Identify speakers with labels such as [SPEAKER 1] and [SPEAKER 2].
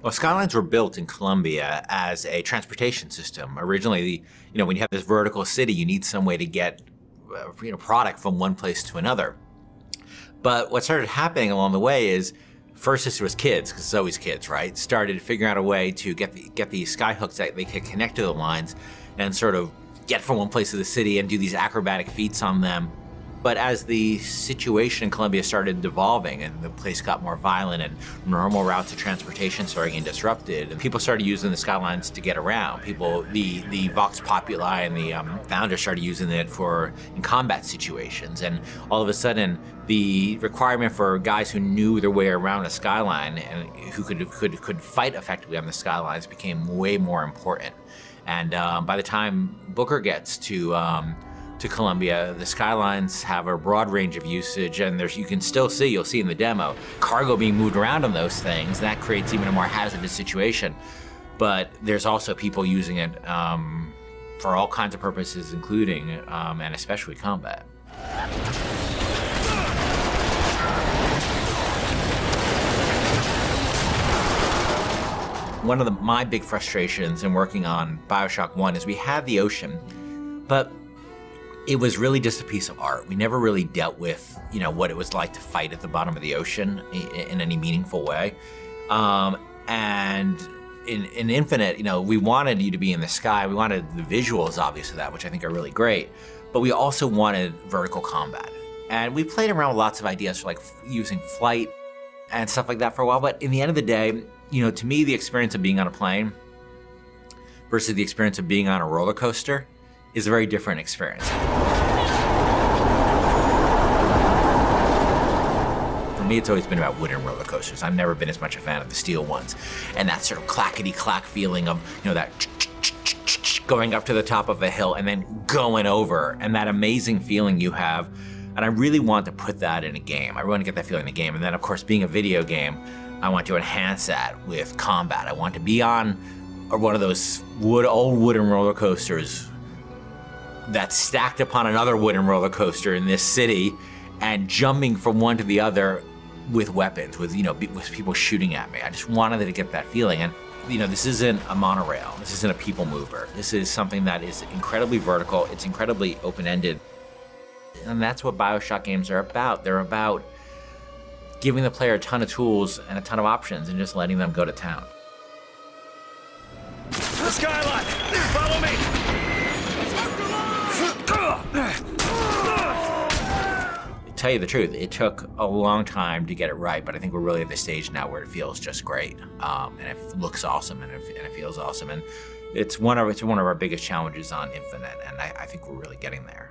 [SPEAKER 1] Well, skylines were built in Colombia as a transportation system. Originally, when you have this vertical city, you need some way to get, product from one place to another. But what started happening along the way is, first this was kids, because it's always kids, right? Started figuring out a way to get these sky hooks that they could connect to the lines and sort of get from one place to the city and do these acrobatic feats on them. But as the situation in Colombia started devolving and the place got more violent and normal routes of transportation started getting disrupted, and people started using the skylines to get around. The Vox Populi and the founders started using it in combat situations. And all of a sudden, the requirement for guys who knew their way around a skyline and who could fight effectively on the skylines became way more important. And by the time Booker gets to Colombia, the skylines have a broad range of usage, and you'll see in the demo, cargo being moved around on those things. That creates even a more hazardous situation. But there's also people using it for all kinds of purposes, including and especially combat. One of my big frustrations in working on BioShock 1 is we had the ocean, but it was really just a piece of art. We never really dealt with, what it was like to fight at the bottom of the ocean in any meaningful way. And in Infinite, we wanted you to be in the sky. We wanted the visuals, obviously, that, which I think are really great. But we also wanted vertical combat. And we played around with lots of ideas for like using flight and stuff like that for a while. But in the end of the day, to me, the experience of being on a plane versus the experience of being on a roller coaster is a very different experience. For me, it's always been about wooden roller coasters. I've never been as much a fan of the steel ones. And that sort of clackety-clack feeling of, that going up to the top of a hill and then going over, and that amazing feeling you have. And I really want to put that in a game. I really want to get that feeling in a game. And then, of course, being a video game, I want to enhance that with combat. I want to be on one of those old wooden roller coasters that's stacked upon another wooden roller coaster in this city and jumping from one to the other with weapons, with people shooting at me. I just wanted to get that feeling. And this isn't a monorail. This isn't a people mover. This is something that is incredibly vertical. It's incredibly open-ended. And that's what BioShock games are about. They're about giving the player a ton of tools and a ton of options and just letting them go to town.
[SPEAKER 2] The skyline! Follow me!
[SPEAKER 1] To tell you the truth, it took a long time to get it right, but I think we're really at the stage now where it feels just great. And it looks awesome and it feels awesome. And it's one of our biggest challenges on Infinite, and I think we're really getting there.